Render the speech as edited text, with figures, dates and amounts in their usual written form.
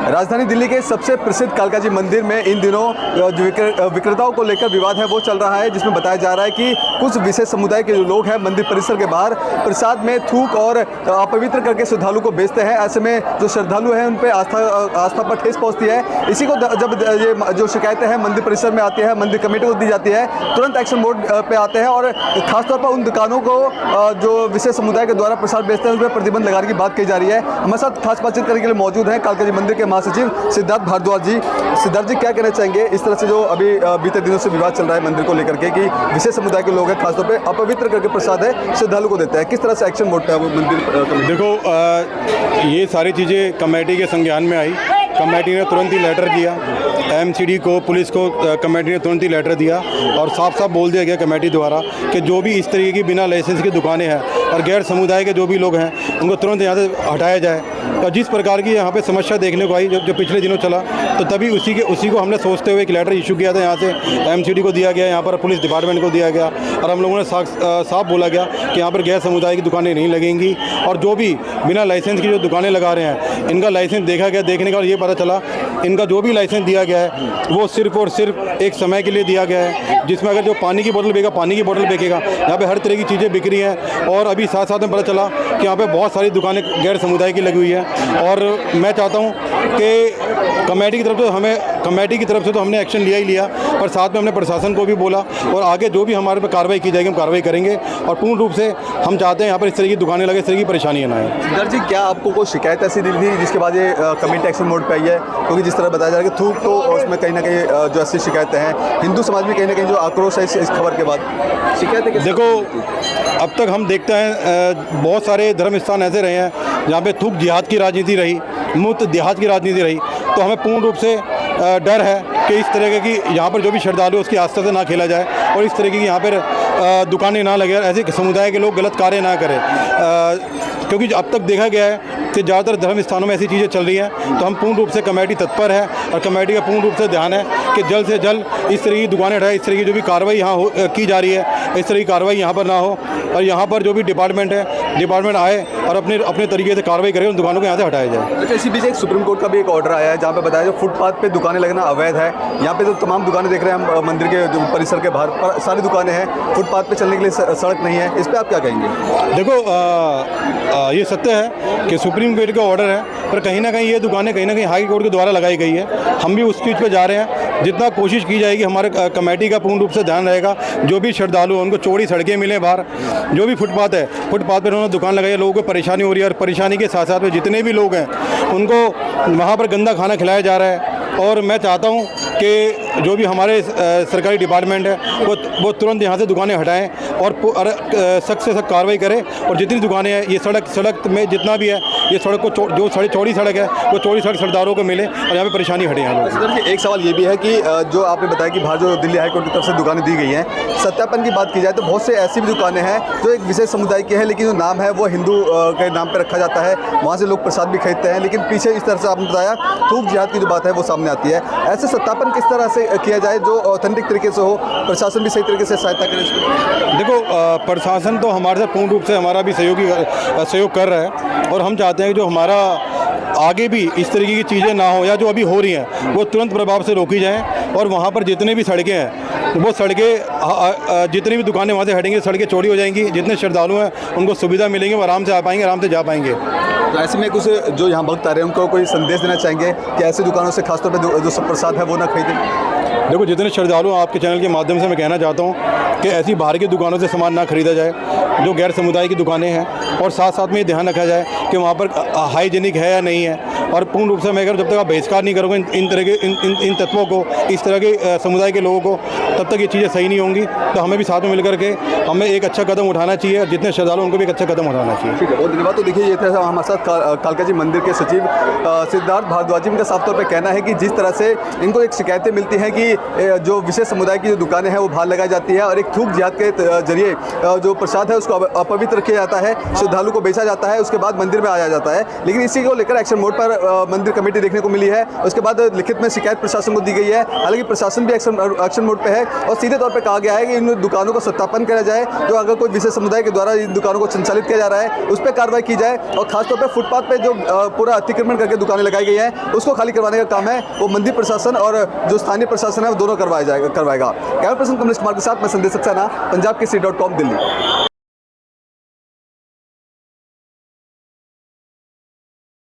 राजधानी दिल्ली के सबसे प्रसिद्ध कालका जी मंदिर में इन दिनों जो विक्रेताओं को लेकर विवाद है वो चल रहा है, जिसमें बताया जा रहा है कि कुछ विशेष समुदाय के जो लोग हैं मंदिर परिसर के बाहर प्रसाद में थूक और अपवित्र करके श्रद्धालु को बेचते हैं। ऐसे में जो श्रद्धालु हैं उन पर आस्था पर ठेस पहुंचती है। इसी को जब ये जो शिकायतें हैं मंदिर परिसर में आती है, मंदिर कमेटी को दी जाती है, तुरंत एक्शन मोड पे आते हैं और खासतौर पर उन दुकानों को जो विशेष समुदाय के द्वारा प्रसाद बेचते हैं उस पर प्रतिबंध लगाने की बात कही जा रही है। हमारे साथ खास बातचीत करने के लिए मौजूद हैं कालका जी मंदिर के महासचिव सिद्धार्थ भारद्वाज जी। सिद्धार्थ जी, क्या कहना चाहेंगे इस तरह से जो अभी बीते दिनों से विवाद चल रहा है मंदिर को लेकर के कि विशेष समुदाय के लोग हैं खासतौर पे अपवित्र करके प्रसाद है श्रद्धालु को देते हैं, किस तरह से एक्शन मोड पे है वो मंदिर? देखो, ये सारी चीज़ें कमेटी के संज्ञान में आई। कमेटी ने तुरंत ही लेटर दिया, एमसीडी को, पुलिस को कमेटी ने तुरंत ही लेटर दिया और साफ साफ बोल दिया गया कमेटी द्वारा कि जो भी इस तरीके की बिना लाइसेंस की दुकानें हैं और गैर समुदाय के जो भी लोग हैं उनको तुरंत यहाँ से हटाया जाए। और जिस प्रकार की यहाँ पे समस्या देखने को आई जो पिछले दिनों चला, तो तभी उसी को हमने सोचते हुए एक लेटर इशू किया था। यहाँ से एमसीडी को दिया गया, यहाँ पर पुलिस डिपार्टमेंट को दिया गया और हम लोगों ने साफ बोला गया कि यहाँ पर गैर समुदाय की दुकानें नहीं लगेंगी और जो भी बिना लाइसेंस की जो दुकानें लगा रहे हैं इनका लाइसेंस देखा गया। देखने का और ये पता चला इनका जो भी लाइसेंस दिया गया है वो सिर्फ और सिर्फ एक समय के लिए दिया गया है, जिसमें अगर जो पानी की बोतल बेचेगा पानी की बोतल बेचेगा। यहाँ पे हर तरह की चीज़ें बिक रही हैं और अभी साथ साथ में पता चला कि यहाँ पे बहुत सारी दुकानें गैर समुदाय की लगी हुई है। और मैं चाहता हूँ कि कमेटी की तरफ से तो हमने एक्शन लिया ही लिया, पर साथ में हमने प्रशासन को भी बोला और आगे जो भी हमारे पर कार्रवाई की जाएगी हम कार्रवाई करेंगे। और पूर्ण रूप से हम चाहते हैं यहाँ पर इस तरह की दुकानें लगे, इस तरह की परेशानियाँ ना आए। सिद्धार्थ जी, क्या आपको कोई शिकायत ऐसी दी थी जिसके बाद ये कमेटी एक्शन मोड पे आई है? क्योंकि जिस तरह बताया जा रहा है कि थूक तो उसमें कहीं ना कहीं जो ऐसी शिकायतें हैं, हिंदू समाज में कहीं ना कहीं जो आक्रोश है इस खबर के बाद शिकायतें। देखो, अब तक हम देखते हैं बहुत सारे धर्म स्थान ऐसे रहे हैं जहाँ पे थूक जिहाद की राजनीति रही, मुफ्त देहात की राजनीति रही। तो हमें पूर्ण रूप से डर है कि इस तरह की यहाँ पर जो भी श्रद्धालु उसकी आस्था से ना खेला जाए और इस तरह की यहाँ पर दुकानें ना लगे, ऐसे समुदाय के लोग गलत कार्य ना करें। क्योंकि अब तक देखा गया है कि ज़्यादातर धर्म स्थानों में ऐसी चीज़ें चल रही हैं। तो हम पूर्ण रूप से कमेटी तत्पर है और कमेटी का पूर्ण रूप से ध्यान है कि जल्द से जल्द इस तरह की दुकानें हटाए, इस तरह की जो भी कार्रवाई यहाँ की जा रही है इस तरह की कार्रवाई यहाँ पर ना हो और यहाँ पर जो भी डिपार्टमेंट आए और अपने तरीके से कार्रवाई करे, उन दुकानों को यहाँ से हटाया जाए। तो इसी बीच एक सुप्रीम कोर्ट का भी एक ऑर्डर आया है जहाँ पे बताया जो फुटपाथ पे दुकानें लगना अवैध है। यहाँ पे जो तमाम दुकानें देख रहे हैं हम मंदिर के जो परिसर के बाहर पर सारी दुकानें हैं, फुटपाथ पे चलने के लिए सड़क नहीं है, इस पर आप क्या कहेंगे? देखो, ये सत्य है कि सुप्रीम कोर्ट का ऑर्डर है, पर कहीं ना कहीं ये दुकानें कहीं ना कहीं हाई कोर्ट के द्वारा लगाई गई है। हम भी उस चीज़ पे जा रहे हैं। जितना कोशिश की जाएगी, हमारे कमेटी का पूर्ण रूप से ध्यान रहेगा जो भी श्रद्धालु हैं उनको चौड़ी सड़कें मिलें बाहर। जो भी फुटपाथ पर उन्होंने दुकान लगाई है, लोगों को परेशानी हो रही है और परेशानी के साथ साथ में जितने भी लोग हैं उनको वहाँ पर गंदा खाना खिलाया जा रहा है। और मैं चाहता हूँ कि जो भी हमारे सरकारी डिपार्टमेंट है वो तुरंत यहाँ से दुकानें हटाएं और सख्त से सख्त कार्रवाई करें। और जितनी दुकानें हैं ये सड़क में जितना भी है ये सड़क को जो चौड़ी सड़क है वो चौड़ी सड़क सरदारों को मिले और यहाँ पे परेशानी हटे। यहाँ एक सवाल ये भी है कि जो आपने बताया कि बाहर जो दिल्ली हाईकोर्ट की तरफ से दुकानें दी गई हैं, सत्यापन की बात की जाए तो बहुत से ऐसी भी दुकानें हैं जो एक विशेष समुदाय की है, लेकिन जो नाम है वो हिंदू के नाम पर रखा जाता है। वहाँ से लोग प्रसाद भी खरीदते हैं, लेकिन पीछे इस तरह से आपने बताया थूक जिहाद की जो बात है वो सामने आती है। ऐसे सत्यापन किस तरह से किया जाए जो ऑथेंटिक तरीके से हो, प्रशासन भी सही तरीके से सहायता करे? देखो, प्रशासन तो हमारे साथ पूर्ण रूप से हमारा भी सहयोग कर रहा है और हम चाहते हैं कि जो हमारा आगे भी इस तरीके की चीज़ें ना हो या जो अभी हो रही हैं वो तुरंत प्रभाव से रोकी जाएं। और वहाँ पर जितने भी सड़कें हैं वो सड़कें जितनी भी दुकानें वहाँ से हटेंगी, सड़कें चौड़ी हो जाएंगी। जितने श्रद्धालु हैं उनको सुविधा मिलेंगी, वो आराम से आ पाएंगे, आराम से जा पाएंगे। तो ऐसे में कुछ जो यहाँ भक्त आ रहे हैं उनको कोई संदेश देना चाहेंगे कि ऐसी दुकानों से खासतौर पर जो सब प्रसाद है वो ना खरीदें? देखो, जितने श्रद्धालु आपके चैनल के माध्यम से मैं कहना चाहता हूँ कि ऐसी बाहर की दुकानों से सामान ना खरीदा जाए जो गैर समुदाय की दुकानें हैं। और साथ साथ में ये ध्यान रखा जाए कि वहाँ पर हाइजीनिक है या नहीं है। और पूर्ण रूप से मैं अगर जब तक आप बहिष्कार नहीं करोगे इन तरह के इन तत्वों को, इस तरह के समुदाय के लोगों को, तब तक ये चीज़ें सही नहीं होंगी। तो हमें भी साथ में मिलकर के हमें एक अच्छा कदम उठाना चाहिए और जितने श्रद्धालु उनको भी एक अच्छा कदम उठाना चाहिए। ठीक है, बहुत धन्यवाद। तो देखिए, ये था हमारे साथ कालका जी मंदिर के सचिव सिद्धार्थ भारद्वाज जी। इनका साफ तौर पर कहना है कि जिस तरह से इनको एक शिकायतें मिलती हैं कि जो विशेष समुदाय की जो दुकानें हैं वो बाहर लगाई जाती है और एक थूक जिहाद के जरिए जो प्रसाद है उसको अपवित्र किया जाता है, श्रद्धालु को बेचा जाता है, उसके बाद मंदिर में आया जाता है। लेकिन इसी को लेकर एक्शन मोड पर मंदिर कमेटी देखने को मिली है। उसके बाद लिखित में शिकायत प्रशासन को दी गई है। हालांकि प्रशासन भी एक्शन मोड पे है और सीधे तौर पे कहा गया है कि इन दुकानों का सत्यापन किया जाए, जो अगर कोई विशेष समुदाय के द्वारा इन दुकानों को संचालित किया जा रहा है उस पर कार्रवाई की जाए, और खासतौर पर फुटपाथ पे जो पूरा अतिक्रमण करके दुकानें लगाई गई हैं उसको खाली करवाने का काम है वो मंदिर प्रशासन और जो स्थानीय प्रशासन है वो दोनों करवाएगा। कैमरा पर्सन कमलेश कुमार के साथ मैं संदेश सक्सेना, पंजाब केसरी.com, दिल्ली।